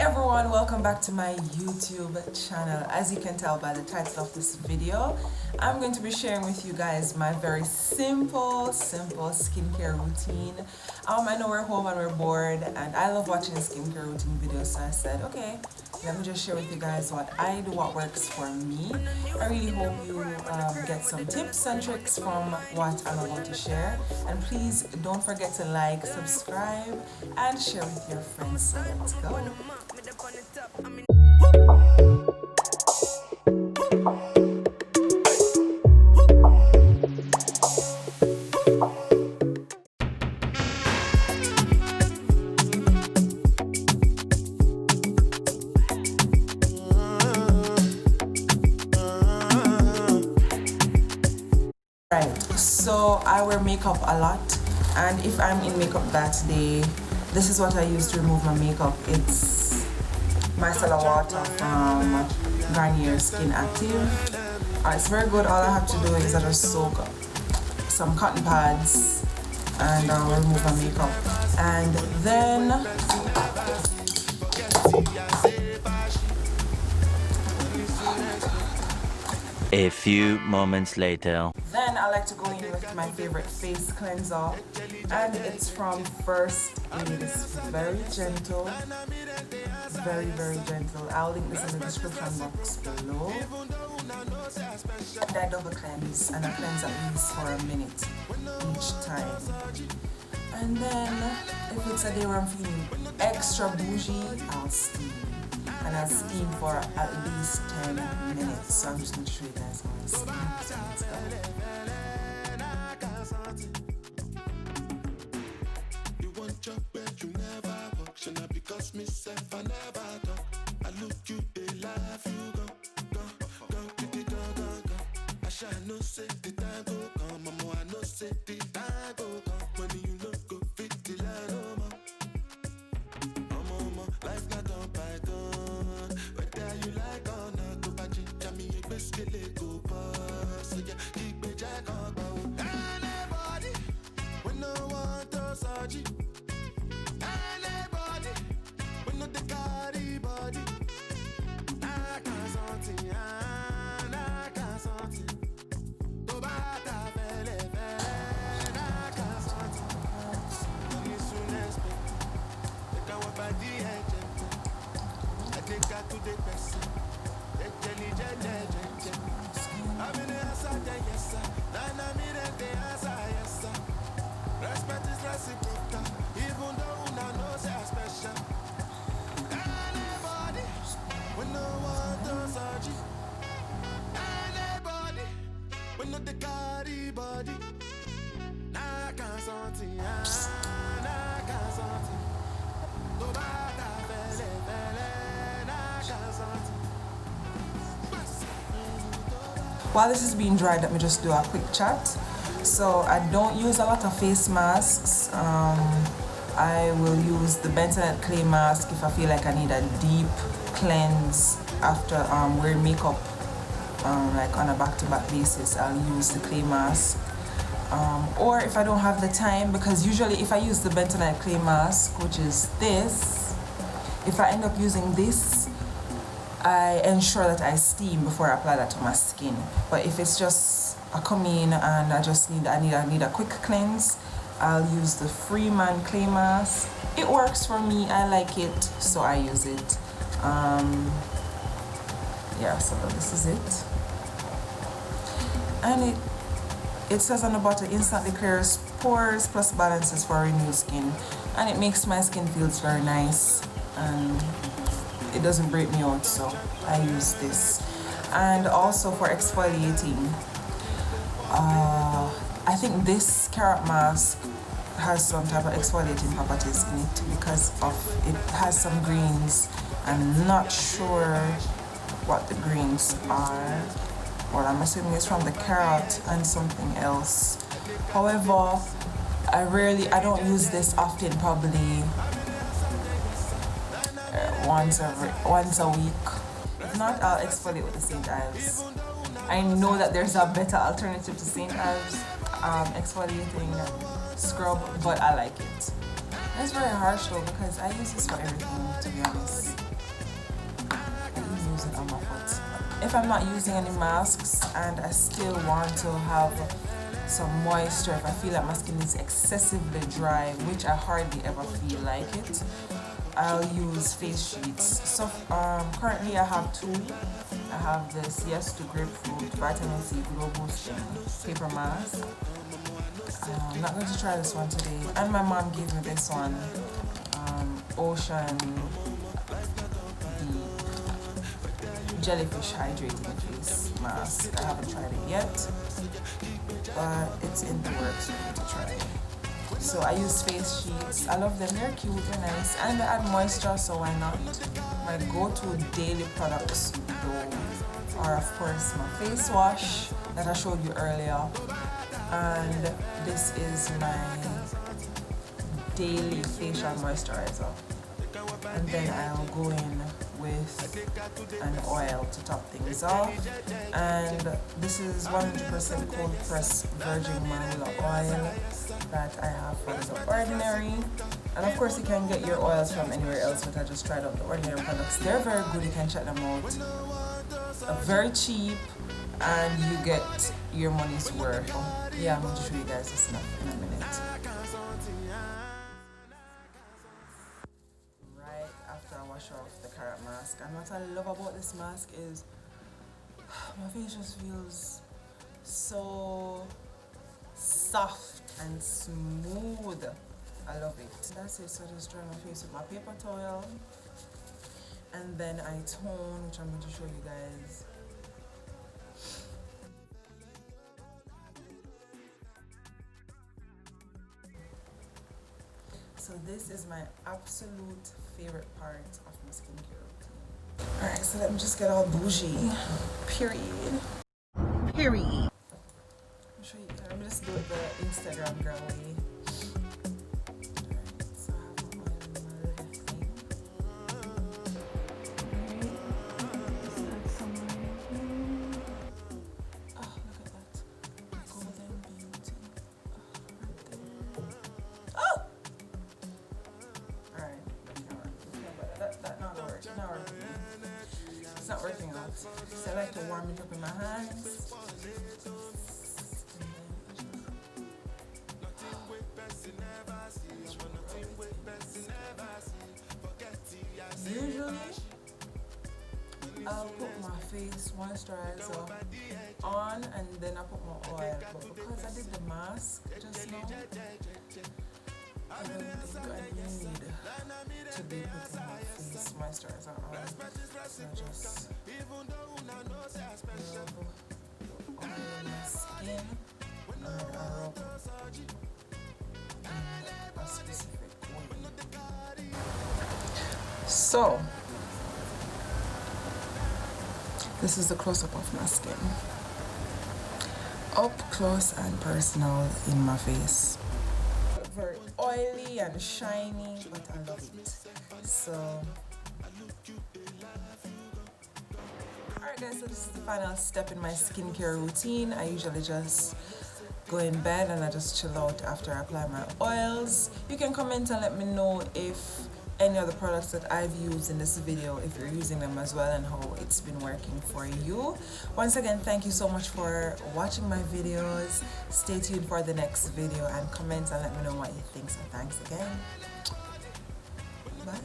everyone, welcome back to my YouTube channel. As you can tell by the title of this video, I'm going to be sharing with you guys my very simple skincare routine. I know we're home and we're bored and I love watching skincare routine videos, so I said, okay, let me just share with you guys what I do, what works for me. I really hope you get some tips and tricks from what I'm about to share. And please don't forget to like, subscribe, and share with your friends. So let's go. Right, so I wear makeup a lot, and if I'm in makeup that day, this is what I use to remove my makeup. It's micellar water from Garnier Skin Active. It's very good. All I have to do is I just soak some cotton pads and remove my makeup, and then a few moments later. Then I like to go in with my favorite face cleanser, and it's from First Aid. It's very gentle, very gentle. I'll link this in the description box below. And I double cleanse, and I cleanse at least for a minute each time. And then if it's a day where I'm feeling extra bougie, I'll steam. And I'll steam for at least 10 minutes. So I'm just going to show you guys how I steam. So let's go. While this is being dried, let me just do a quick chat. So I don't use a lot of face masks. I will use the Bentonite clay mask if I feel like I need a deep cleanse after wearing makeup, like on a back-to-back basis. I'll use the clay mask. Or if I don't have the time, because usually if I use the Bentonite clay mask, which is this, if I end up using this, I ensure that I steam before I apply that to my skin. But if it's just I come in and I need a quick cleanse, I'll use the Freeman clay mask. It works for me. I like it, so I use it. Yeah, so this is it. And it says on the bottle, instantly clears pores plus balances for renewed skin, and it makes my skin feels very nice, and it doesn't break me out, so I use this. And also for exfoliating, I think this carrot mask has some type of exfoliating properties in it because it has some greens. I'm not sure what the greens are. Well, I'm assuming it's from the carrot and something else. However, I don't use this often, probably once a week. If not, I'll exfoliate with the St. Ives. I know that there's a better alternative to St. Ives exfoliating scrub, but I like it. It's very harsh though because I use this for everything, to be honest. if I'm not using any masks and I still want to have some moisture, if I feel like my skin is excessively dry, which I hardly ever feel like it, I'll use face sheets. So currently I have two. I have this Yes to Grapefruit Vitamin C Glow Boosting Paper Mask. I'm not going to try this one today. And my mom gave me this one, Ocean Deep Jellyfish Hydrating Face Mask. I haven't tried it yet, but it's in the works for me to try. So I use face sheets. I love them. They're cute, they're nice, and they add moisture, so why not? My go-to daily products though are of course my face wash that I showed you earlier, and this is my daily facial moisturizer. And then I'll go in with an oil to top things off, and this is 100% cold pressed virgin marula oil that I have from The Ordinary. And of course you can get your oils from anywhere else, but I just tried out The Ordinary products. They're very good, you can check them out. Very cheap, and you get your money's worth. Yeah, I'm going to show you guys this in a minute. Right after I wash off the carrot mask, and what I love about this mask is my face just feels so soft and smooth. I love it. That's it. So I just dry my face with my paper towel, and then I tone, which I'm going to show you guys. So this is my absolute favorite part of my skincare routine. Alright, so let me just get all bougie. Period. Period. I'll show you. Let me just do it the Instagram girl way. Alright, so I have my oil in my left thing. Oh, look at that. Golden beauty. Oh, right there. Oh! That not working. Not working. It's not working out. So I like to warm it up in my hands. Usually, I'll put my face moisturizer on and then I put my oil. But because I did the mask just now, I don't think I need to be putting my face moisturizer on. So I just rub oil in my skin and I rub in a specific way. So this is the close-up of my skin. Up close and personal in my face. Very oily and shiny, but I love it. So alright guys, so this is the final step in my skincare routine. I usually just go in bed and I just chill out after I apply my oils. You can comment and let me know if any of the products that I've used in this video, if you're using them as well and how it's been working for you. Once again, thank you so much for watching my videos. Stay tuned for the next video and comment and let me know what you think. So thanks again. Bye.